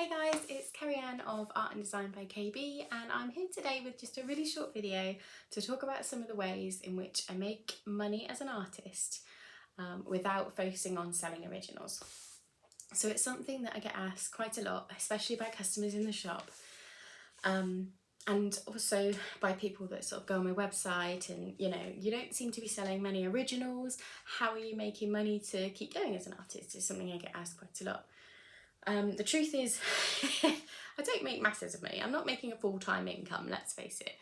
Hey guys, it's Kerri-Ann of Art and Design by KB, and I'm here today with just a really short video to talk about some of the ways in which I make money as an artist without focusing on selling originals. So it's something that I get asked quite a lot, especially by customers in the shop, and also by people that sort of go on my website and, you don't seem to be selling many originals. How are you making money to keep going as an artist? It's something I get asked quite a lot. The truth is, I don't make masses of money. I'm not making a full-time income, let's face it.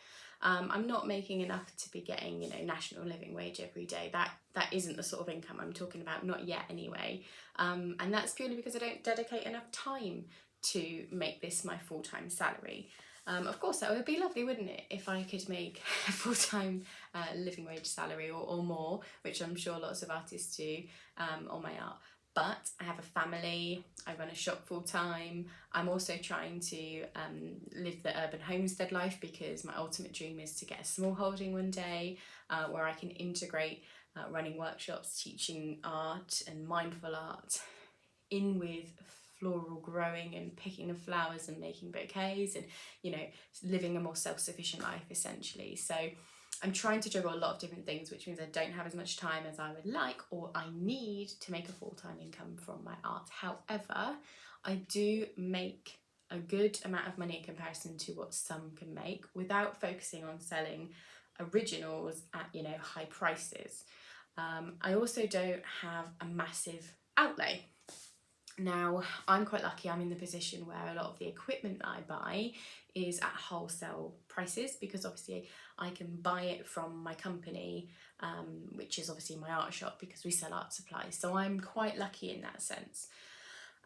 I'm not making enough to be getting, national living wage every day. That isn't the sort of income I'm talking about, not yet anyway. And that's purely because I don't dedicate enough time to make this my full-time salary. Of course, that would be lovely, wouldn't it, if I could make a full-time living wage salary or more, which I'm sure lots of artists do on my art. But I have a family, I run a shop full time. I'm also trying to live the urban homestead life because my ultimate dream is to get a small holding one day where I can integrate running workshops, teaching art and mindful art in with floral growing and picking of flowers and making bouquets and, living a more self-sufficient life essentially. So I'm trying to juggle a lot of different things, which means I don't have as much time as I would like or I need to make a full-time income from my art. However, I do make a good amount of money in comparison to what some can make without focusing on selling originals at, high prices. I also don't have a massive outlay. Now, I'm quite lucky. I'm in the position where a lot of the equipment that I buy is at wholesale prices because obviously I can buy it from my company, which is obviously my art shop because we sell art supplies. So I'm quite lucky in that sense.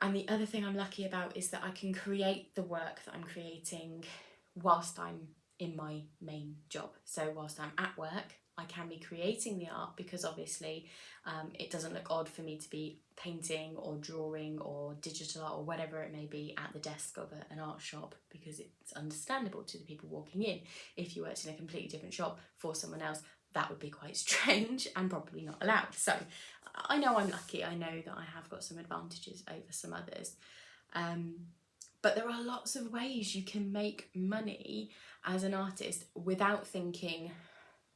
And the other thing I'm lucky about is that I can create the work that I'm creating whilst I'm in my main job. So whilst I'm at work, I can be creating the art because obviously it doesn't look odd for me to be painting or drawing or digital art or whatever it may be at the desk of an art shop because it's understandable to the people walking in. If you worked in a completely different shop for someone else, that would be quite strange and probably not allowed. So I know I'm lucky. I know that I have got some advantages over some others. But there are lots of ways you can make money as an artist without thinking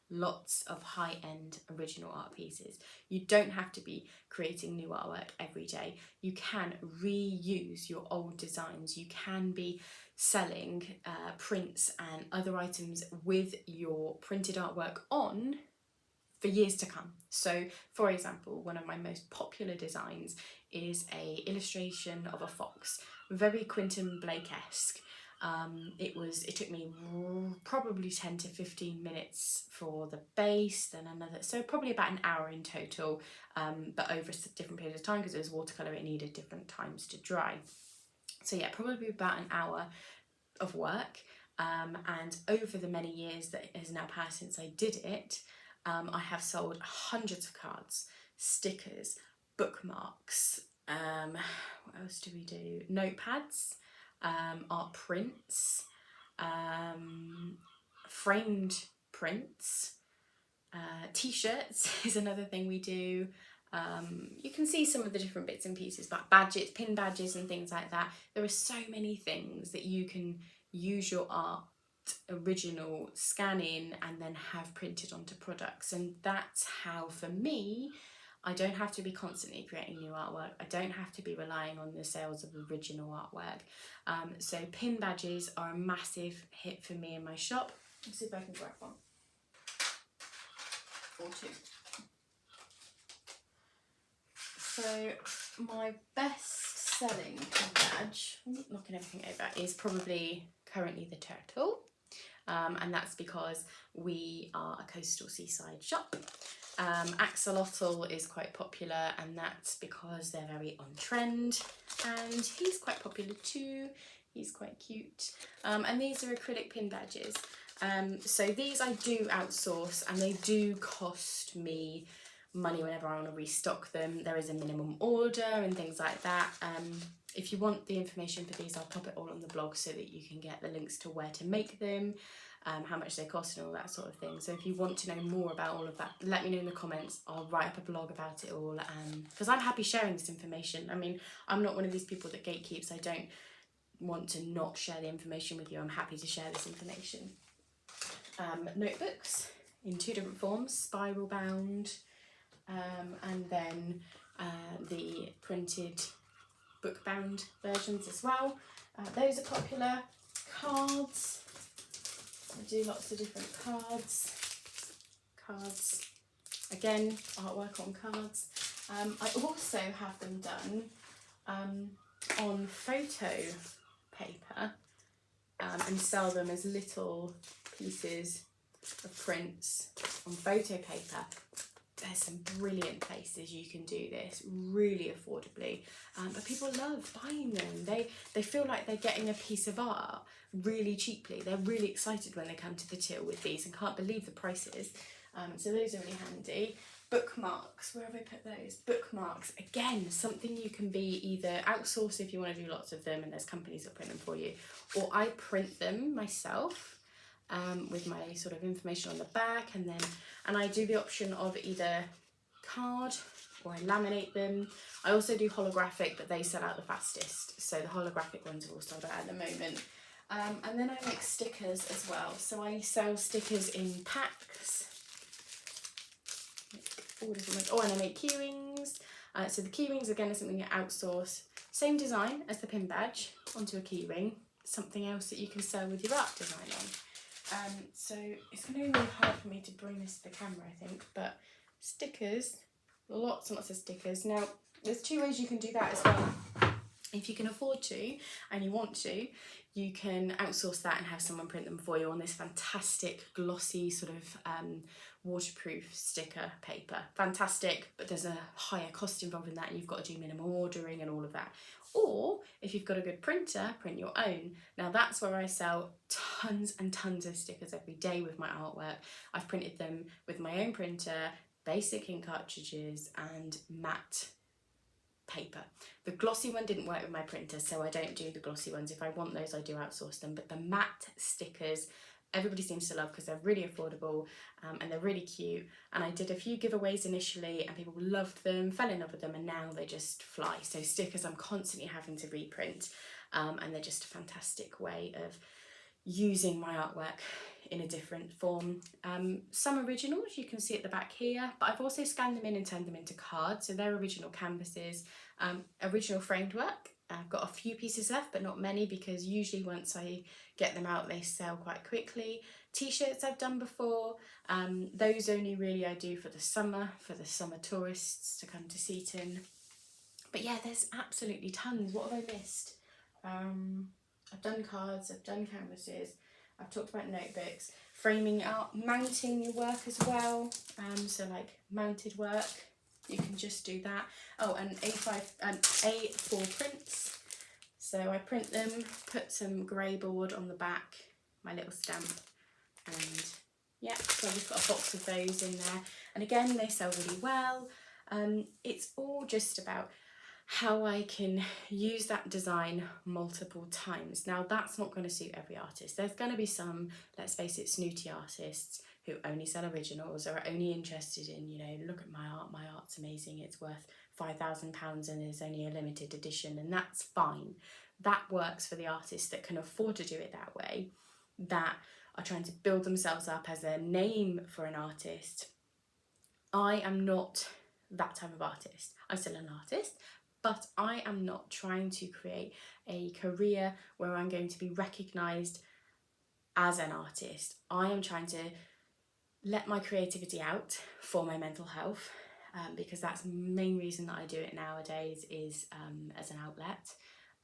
lots of high-end original art pieces. You don't have to be creating new artwork every day. You can reuse your old designs. You can be selling prints and other items with your printed artwork on for years to come. So, for example, one of my most popular designs is a illustration of a fox, very Quentin Blake-esque. It took me probably 10 to 15 minutes for the base, then another, so probably about an hour in total, but over a different period of time because it was watercolour, it needed different times to dry. So yeah, probably about an hour of work, and over the many years that has now passed since I did it, I have sold hundreds of cards, stickers, bookmarks, what else do we do? Notepads, art prints, framed prints, t-shirts is another thing we do. You can see some of the different bits and pieces, like badges, pin badges and things like that. There are so many things that you can use your art original, scan in and then have printed onto products, and that's how, for me, I don't have to be constantly creating new artwork. I don't have to be relying on the sales of original artwork. So pin badges are a massive hit for me in my shop. Let's see if I can grab one or two. So my best selling pin badge, knocking everything over, is probably currently the turtle. And that's because we are a coastal seaside shop. Axolotl is quite popular, and that's because they're very on trend, and he's quite popular too. He's quite cute. And these are acrylic pin badges. So these I do outsource, and they do cost me money whenever I want to restock them. There is a minimum order and things like that. If you want the information for these, I'll pop it all on the blog so that you can get the links to where to make them, how much they cost and all that sort of thing. So if you want to know more about all of that, let me know in the comments. I'll write up a blog about it all, because I'm happy sharing this information. I mean, I'm not one of these people that gatekeeps. I don't want to not share the information with you, I'm happy to share this information. Notebooks in 2 different forms, spiral bound, and then the printed book bound versions as well. Those are popular. Cards, I do lots of different cards. Again, artwork on cards. I also have them done on photo paper and sell them as little pieces of prints on photo paper. There's some brilliant places you can do this really affordably, but people love buying them. They feel like they're getting a piece of art really cheaply. They're really excited when they come to the till with these and can't believe the prices. So those are really handy. Bookmarks, where have I put those? Bookmarks, again, something you can be either outsource if you want to do lots of them and there's companies that print them for you, or I print them myself with my sort of information on the back, and I do the option of either card or I laminate them. I also do holographic, but they sell out the fastest, so the holographic ones are all sold out at the moment. And then I make stickers as well, so I sell stickers in packs. Oh, and I make key rings. So the key rings, again, is something you outsource. Same design as the pin badge onto a key ring. Something else that you can sell with your art design on. So it's going to be really hard for me to bring this to the camera, I think, but stickers, lots and lots of stickers. Now, there's 2 ways you can do that as well. If you can afford to and you want to, you can outsource that and have someone print them for you on this fantastic glossy sort of waterproof sticker paper. Fantastic, but there's a higher cost involved in that and you've got to do minimum ordering and all of that. Or if you've got a good printer, print your own. Now that's where I sell tons and tons of stickers every day with my artwork. I've printed them with my own printer, basic ink cartridges and matte paper. The glossy one didn't work with my printer, so I don't do the glossy ones. If I want those, I do outsource them, but the matte stickers everybody seems to love because they're really affordable and they're really cute. And I did a few giveaways initially and people loved them, fell in love with them, and now they just fly. So stickers I'm constantly having to reprint, and they're just a fantastic way of using my artwork in a different form. Some originals you can see at the back here, but I've also scanned them in and turned them into cards, so they're original canvases, original framed work. I've got a few pieces left, but not many, because usually once I get them out they sell quite quickly. T-shirts I've done before, those only really I do for the summer tourists to come to Seaton. But yeah, there's absolutely tons. What have I missed? I've done cards, I've done canvases, I've talked about notebooks, framing out, mounting your work as well, so like mounted work, you can just do that. Oh, and A4 prints, so I print them, put some grey board on the back, my little stamp, and yeah, so I've just got a box of those in there, and again they sell really well. It's all just about how I can use that design multiple times. Now that's not going to suit every artist. There's going to be some, let's face it, snooty artists who only sell originals or are only interested in, you know, look at my art's amazing, it's worth £5,000 and there's only a limited edition, and that's fine. That works for the artists that can afford to do it that way, that are trying to build themselves up as a name for an artist. I am not that type of artist. I'm still an artist, but I am not trying to create a career where I'm going to be recognised as an artist. I am trying to let my creativity out for my mental health, because that's the main reason that I do it nowadays, is as an outlet.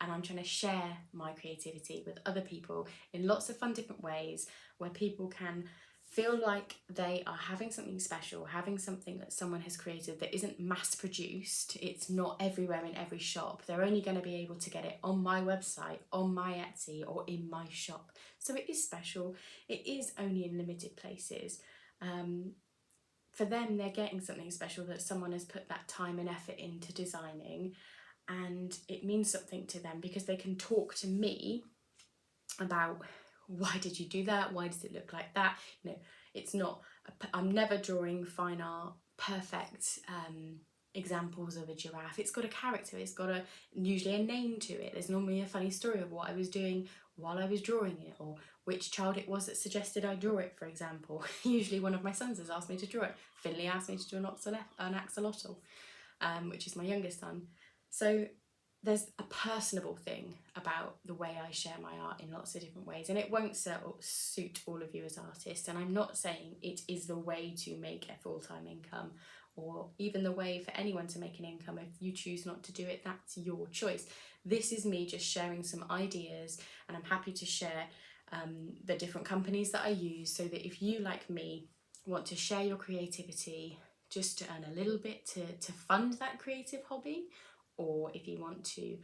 And I'm trying to share my creativity with other people in lots of fun different ways, where people can feel like they are having something special, having something that someone has created that isn't mass produced. It's not everywhere in every shop. They're only going to be able to get it on my website, on my Etsy, or in my shop. So it is special. It is only in limited places. For them, they're getting something special that someone has put that time and effort into designing, and it means something to them because they can talk to me about, why did you do that? Why does it look like that? You know, it's not, I'm never drawing fine art, perfect examples of a giraffe. It's got a character, it's got usually a name to it. There's normally a funny story of what I was doing while I was drawing it, or which child it was that suggested I draw it, for example. Usually one of my sons has asked me to draw it. Finley asked me to do an axolotl, which is my youngest son. So there's a personable thing about the way I share my art in lots of different ways, and it won't suit all of you as artists, and I'm not saying it is the way to make a full-time income, or even the way for anyone to make an income. If you choose not to do it, that's your choice. This is me just sharing some ideas, and I'm happy to share the different companies that I use, so that if you, like me, want to share your creativity just to earn a little bit to fund that creative hobby, or if you want to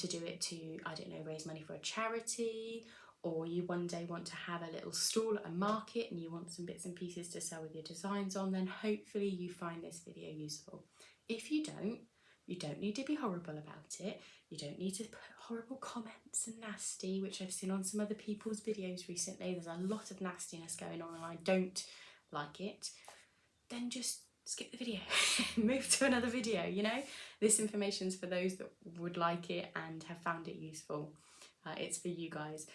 do it to, I don't know, raise money for a charity, or you one day want to have a little stall at a market and you want some bits and pieces to sell with your designs on, then hopefully you find this video useful. If you don't need to be horrible about it. You don't need to put horrible comments and nasty, which I've seen on some other people's videos recently. There's a lot of nastiness going on and I don't like it. Then just skip the video, move to another video, you know? This information's for those that would like it and have found it useful. It's for you guys.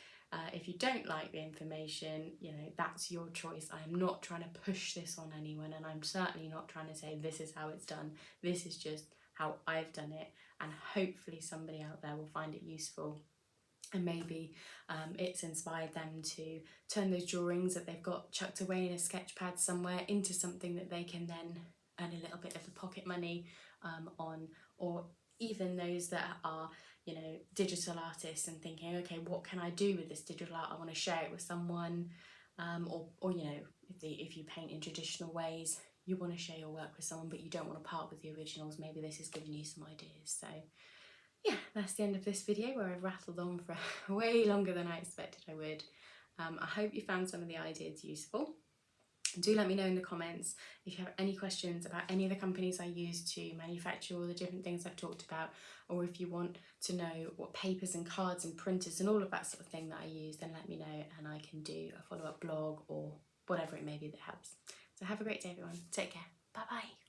If you don't like the information, you know, that's your choice. I am not trying to push this on anyone, and I'm certainly not trying to say this is how it's done. This is just how I've done it, and hopefully somebody out there will find it useful. And maybe it's inspired them to turn those drawings that they've got chucked away in a sketch pad somewhere into something that they can then earn a little bit of the pocket money on, or even those that are, you know, digital artists and thinking, okay, what can I do with this digital art? I want to share it with someone, or you know, if you paint in traditional ways, you want to share your work with someone, but you don't want to part with the originals. Maybe this is giving you some ideas. So yeah, that's the end of this video, where I've rattled on for way longer than I expected I would. I hope you found some of the ideas useful. Do let me know in the comments if you have any questions about any of the companies I use to manufacture all the different things I've talked about, or if you want to know what papers and cards and printers and all of that sort of thing that I use, then let me know and I can do a follow-up blog or whatever it may be that helps. So have a great day, everyone. Take care. Bye bye.